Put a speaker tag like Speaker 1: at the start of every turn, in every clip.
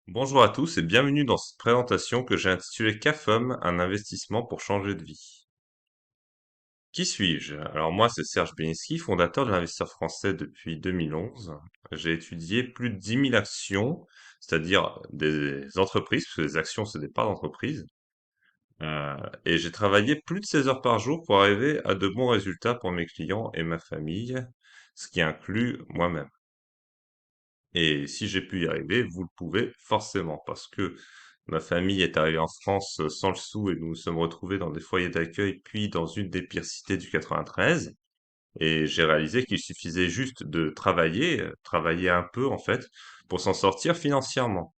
Speaker 1: Bonjour à tous et bienvenue dans cette présentation que j'ai intitulée CAFOM, un investissement pour changer de vie. Qui suis-je? Alors moi, c'est Serge Beninsky, fondateur de l'investisseur français depuis 2011. J'ai étudié plus de 10 000 actions, c'est-à-dire des entreprises, parce que les actions, c'est des parts d'entreprise. Euh, et j'ai travaillé plus de 16 heures par jour pour arriver à de bons résultats pour mes clients et ma famille, ce qui inclut moi-même. Et si j'ai pu y arriver, vous le pouvez forcément, parce que ma famille est arrivée en France sans le sou et nous nous sommes retrouvés dans des foyers d'accueil, puis dans une des pires cités du 93. Et j'ai réalisé qu'il suffisait juste de travailler, travailler un peu en fait, pour s'en sortir financièrement.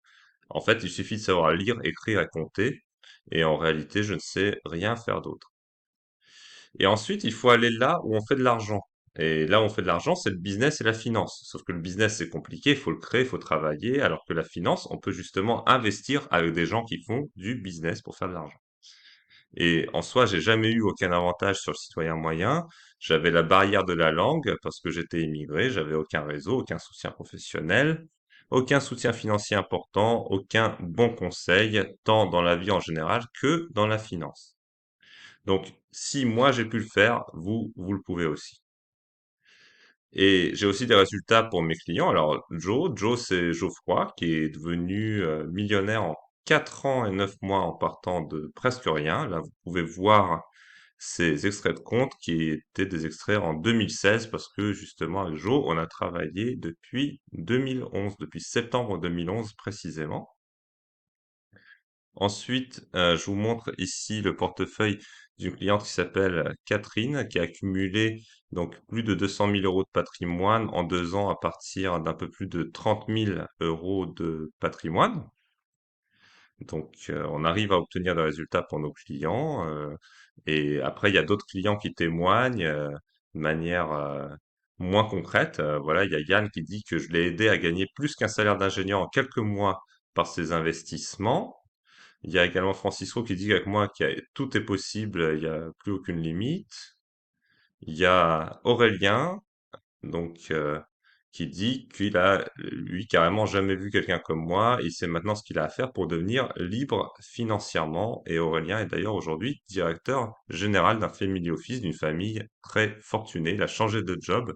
Speaker 1: En fait, il suffit de savoir lire, écrire et compter, et en réalité, je ne sais rien faire d'autre. Et ensuite, il faut aller là où on fait de l'argent. Et là où on fait de l'argent, c'est le business et la finance. Sauf que le business, c'est compliqué, il faut le créer, il faut travailler, alors que la finance, on peut justement investir avec des gens qui font du business pour faire de l'argent. Et en soi, j'ai jamais eu aucun avantage sur le citoyen moyen. J'avais la barrière de la langue parce que j'étais immigré, j'avais aucun réseau, aucun soutien professionnel, aucun soutien financier important, aucun bon conseil, tant dans la vie en général que dans la finance. Donc, si moi j'ai pu le faire, vous le pouvez aussi. Et j'ai aussi des résultats pour mes clients. Alors, Joe, c'est Geoffroy, qui est devenu millionnaire en 4 ans et 9 mois en partant de presque rien. Là, vous pouvez voir ces extraits de compte qui étaient des extraits en 2016 parce que justement avec Joe, on a travaillé depuis 2011, depuis septembre 2011 précisément. Ensuite, je vous montre ici le portefeuille d'une cliente qui s'appelle Catherine, qui a accumulé donc plus de 200 000 euros de patrimoine en 2 ans à partir d'un peu plus de 30 000 euros de patrimoine. Donc, on arrive à obtenir des résultats pour nos clients. Et après, il y a d'autres clients qui témoignent de manière moins concrète. Voilà, il y a Yann qui dit que je l'ai aidé à gagner plus qu'un salaire d'ingénieur en quelques mois par ses investissements. Il y a également Francisco qui dit qu'avec moi, tout est possible, il n'y a plus aucune limite. Il y a Aurélien, donc, qui dit qu'il a, lui, carrément jamais vu quelqu'un comme moi. Il sait maintenant ce qu'il a à faire pour devenir libre financièrement. Et Aurélien est d'ailleurs aujourd'hui directeur général d'un family office d'une famille très fortunée. Il a changé de job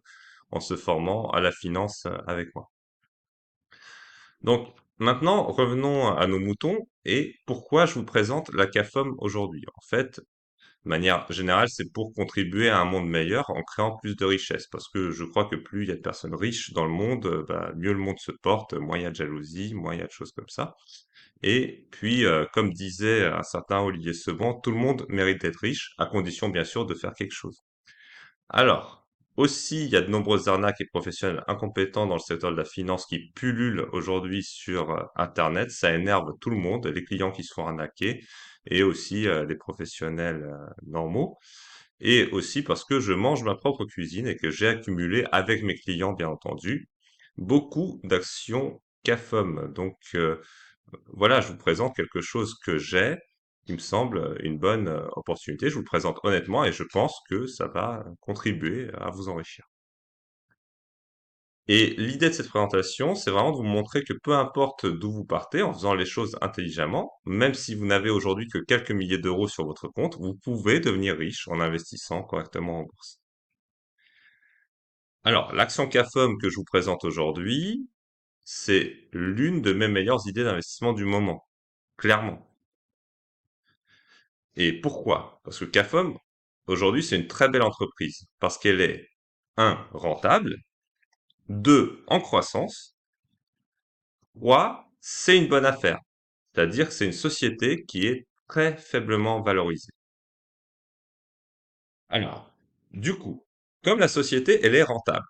Speaker 1: en se formant à la finance avec moi. Donc, maintenant, revenons à nos moutons et pourquoi je vous présente la CAFOM aujourd'hui. En fait, de manière générale, c'est pour contribuer à un monde meilleur en créant plus de richesses. Parce que je crois que plus il y a de personnes riches dans le monde, mieux le monde se porte, moins il y a de jalousie, moins il y a de choses comme ça. Et puis, comme disait un certain Olivier Seban, tout le monde mérite d'être riche, à condition bien sûr de faire quelque chose. Alors, aussi, il y a de nombreuses arnaques et professionnels incompétents dans le secteur de la finance qui pullulent aujourd'hui sur Internet. Ça énerve tout le monde, les clients qui se font arnaquer et aussi les professionnels normaux. Et aussi parce que je mange ma propre cuisine et que j'ai accumulé avec mes clients, bien entendu, beaucoup d'actions CAFOM. Donc, voilà, je vous présente quelque chose que j'ai, qui me semble une bonne opportunité. Je vous le présente honnêtement et je pense que ça va contribuer à vous enrichir. Et l'idée de cette présentation, c'est vraiment de vous montrer que peu importe d'où vous partez, en faisant les choses intelligemment, même si vous n'avez aujourd'hui que quelques milliers d'euros sur votre compte, vous pouvez devenir riche en investissant correctement en bourse. Alors, l'action CAFOM que je vous présente aujourd'hui, c'est l'une de mes meilleures idées d'investissement du moment, clairement. Et pourquoi? Parce que CAFOM, aujourd'hui, c'est une très belle entreprise. Parce qu'elle est, un, rentable, deux, en croissance, trois, c'est une bonne affaire. C'est-à-dire que c'est une société qui est très faiblement valorisée. Alors, du coup, comme la société, elle est rentable,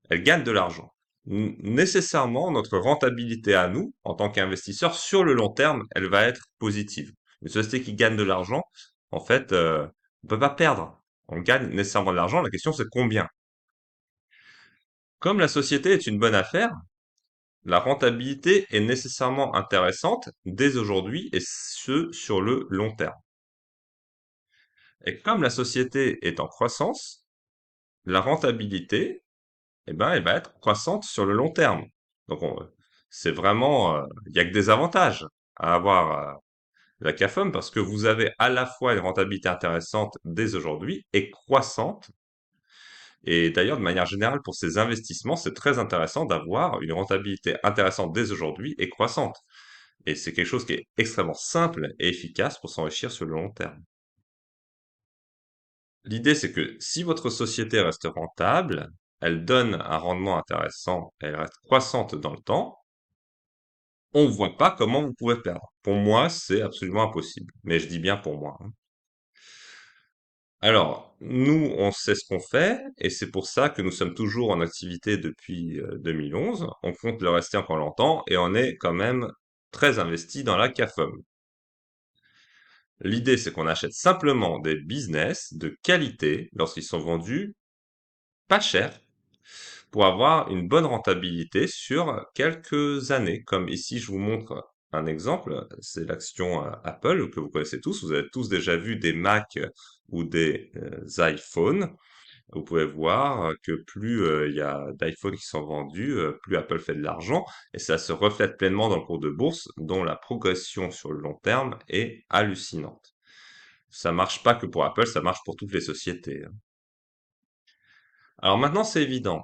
Speaker 1: elle gagne de l'argent. Nécessairement, notre rentabilité à nous, en tant qu'investisseurs, sur le long terme, elle va être positive. Une société qui gagne de l'argent, en fait, on peut pas perdre. On gagne nécessairement de l'argent. La question, c'est combien. Comme la société est une bonne affaire, la rentabilité est nécessairement intéressante dès aujourd'hui et ce sur le long terme. Et comme la société est en croissance, la rentabilité, eh ben, elle va être croissante sur le long terme. Donc, C'est vraiment, il y a que des avantages à avoir la CAFOM parce que vous avez à la fois une rentabilité intéressante dès aujourd'hui et croissante. Et d'ailleurs, de manière générale, pour ces investissements, c'est très intéressant d'avoir une rentabilité intéressante dès aujourd'hui et croissante. Et c'est quelque chose qui est extrêmement simple et efficace pour s'enrichir sur le long terme. L'idée, c'est que si votre société reste rentable, elle donne un rendement intéressant, elle reste croissante dans le temps, on ne voit pas comment vous pouvez perdre. Pour moi, c'est absolument impossible. Mais je dis bien pour moi, hein. Alors, nous, on sait ce qu'on fait, et c'est pour ça que nous sommes toujours en activité depuis 2011. On compte le rester encore longtemps, et on est quand même très investi dans la CAFOM. L'idée, c'est qu'on achète simplement des business de qualité lorsqu'ils sont vendus pas cher pour avoir une bonne rentabilité sur quelques années. Comme ici, je vous montre un exemple, c'est l'action Apple que vous connaissez tous. Vous avez tous déjà vu des Mac ou des iPhones. Vous pouvez voir que plus il y a d'iPhones qui sont vendus, plus Apple fait de l'argent, et ça se reflète pleinement dans le cours de bourse, dont la progression sur le long terme est hallucinante. Ça marche pas que pour Apple, ça marche pour toutes les sociétés, hein. Alors maintenant, c'est évident.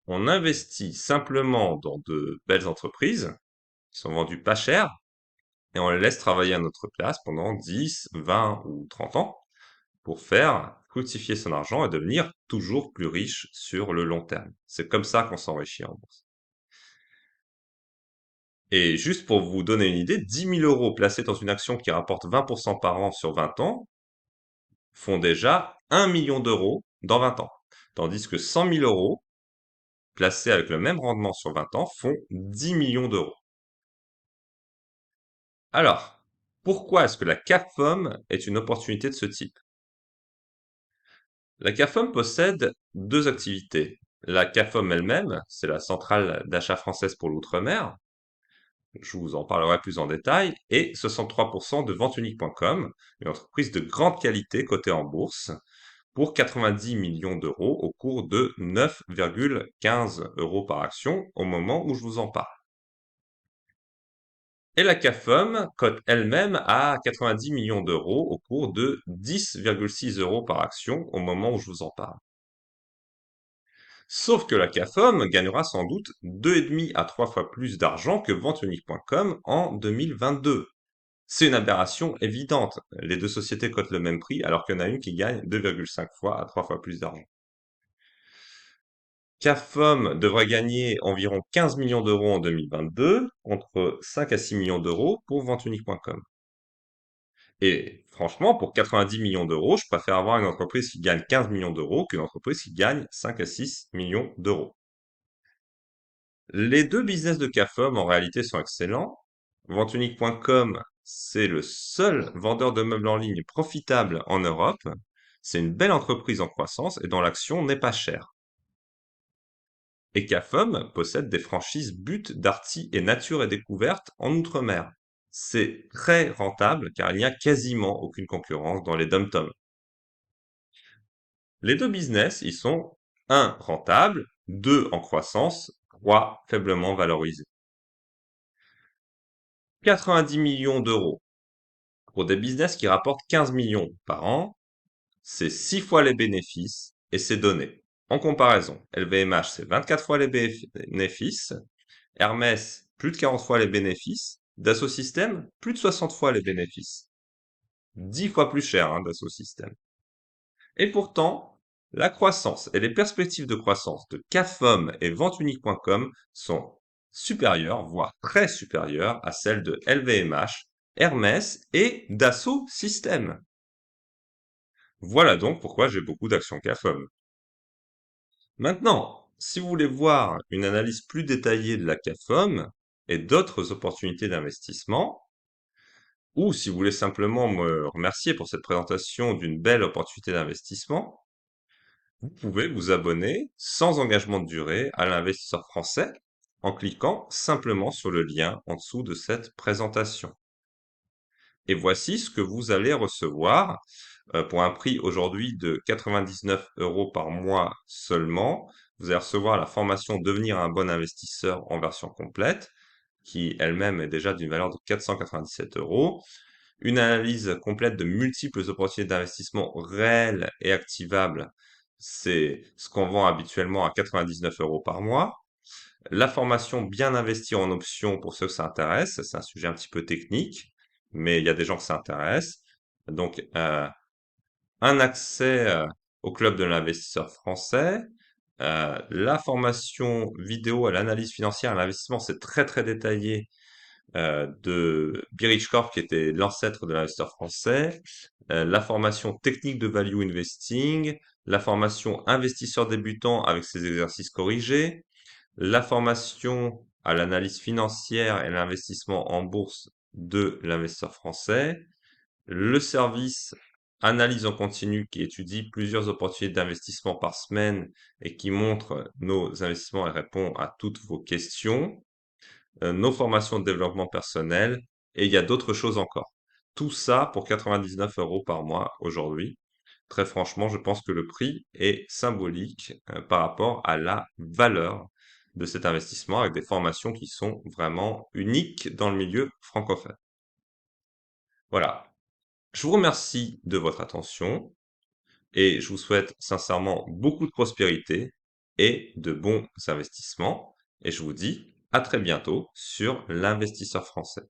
Speaker 1: On investit simplement dans de belles entreprises qui sont vendues pas cher et on les laisse travailler à notre place pendant 10, 20 ou 30 ans pour faire fructifier son argent et devenir toujours plus riche sur le long terme. C'est comme ça qu'on s'enrichit en bourse. Et juste pour vous donner une idée, 10 000 euros placés dans une action qui rapporte 20% par an sur 20 ans font déjà 1 million d'euros dans 20 ans. Tandis que 100 000 euros placés avec le même rendement sur 20 ans font 10 millions d'euros. Alors, pourquoi est-ce que la CAFOM est une opportunité de ce type? La CAFOM possède deux activités. La CAFOM elle-même, c'est la centrale d'achat française pour l'outre-mer. Je vous en parlerai plus en détail. Et 63% de venteunique.com, une entreprise de grande qualité cotée en bourse, pour 90 millions d'euros au cours de 9,15 euros par action au moment où je vous en parle. Et la CAFOM cote elle-même à 90 millions d'euros au cours de 10,6 euros par action au moment où je vous en parle. Sauf que la CAFOM gagnera sans doute 2,5 à 3 fois plus d'argent que venteunique.com en 2022. C'est une aberration évidente. Les deux sociétés cotent le même prix alors qu'il y en a une qui gagne 2,5 fois à 3 fois plus d'argent. CAFOM devrait gagner environ 15 millions d'euros en 2022 contre 5 à 6 millions d'euros pour venteunique.com. Et franchement, pour 90 millions d'euros, je préfère avoir une entreprise qui gagne 15 millions d'euros qu'une entreprise qui gagne 5 à 6 millions d'euros. Les deux business de CAFOM en réalité sont excellents. Ventunique.com, c'est le seul vendeur de meubles en ligne profitable en Europe. C'est une belle entreprise en croissance et dont l'action n'est pas chère. Et CAFOM possède des franchises But, Darty et Nature et Découverte en Outre-mer. C'est très rentable car il n'y a quasiment aucune concurrence dans les dom-toms. Les deux business, ils sont un rentable, 2 en croissance, 3 faiblement valorisés. 90 millions d'euros pour des business qui rapportent 15 millions par an, c'est 6 fois les bénéfices et c'est donné. En comparaison, LVMH, c'est 24 fois les bénéfices, Hermès, plus de 40 fois les bénéfices, Dassault Systèmes, plus de 60 fois les bénéfices. 10 fois plus cher, hein, Dassault Systèmes. Et pourtant, la croissance et les perspectives de croissance de CAFOM et venteunique.com sont supérieures, voire très supérieures à celles de LVMH, Hermès et Dassault Systèmes. Voilà donc pourquoi j'ai beaucoup d'actions CAFOM. Maintenant, si vous voulez voir une analyse plus détaillée de la CAFOM et d'autres opportunités d'investissement, ou si vous voulez simplement me remercier pour cette présentation d'une belle opportunité d'investissement, vous pouvez vous abonner sans engagement de durée à l'investisseur français en cliquant simplement sur le lien en dessous de cette présentation. Et voici ce que vous allez recevoir pour un prix aujourd'hui de 99 euros par mois seulement. Vous allez recevoir la formation Devenir un bon investisseur en version complète, qui elle-même est déjà d'une valeur de 497 euros. Une analyse complète de multiples opportunités d'investissement réelles et activables, c'est ce qu'on vend habituellement à 99 euros par mois. La formation bien investie en options pour ceux que ça intéresse, c'est un sujet un petit peu technique, mais il y a des gens que ça intéresse. Donc, un accès au club de l'investisseur français, la formation vidéo à l'analyse financière, à l'investissement, c'est très très détaillé de Birich Corp, qui était l'ancêtre de l'investisseur français, la formation technique de value investing, la formation investisseur débutant avec ses exercices corrigés, la formation à l'analyse financière et l'investissement en bourse de l'investisseur français, le service analyse en continu qui étudie plusieurs opportunités d'investissement par semaine et qui montre nos investissements et répond à toutes vos questions, nos formations de développement personnel, et il y a d'autres choses encore. Tout ça pour 99 euros par mois aujourd'hui. Très franchement, je pense que le prix est symbolique par rapport à la valeur de cet investissement avec des formations qui sont vraiment uniques dans le milieu francophone. Voilà. Je vous remercie de votre attention et je vous souhaite sincèrement beaucoup de prospérité et de bons investissements. Et je vous dis à très bientôt sur l'investisseur français.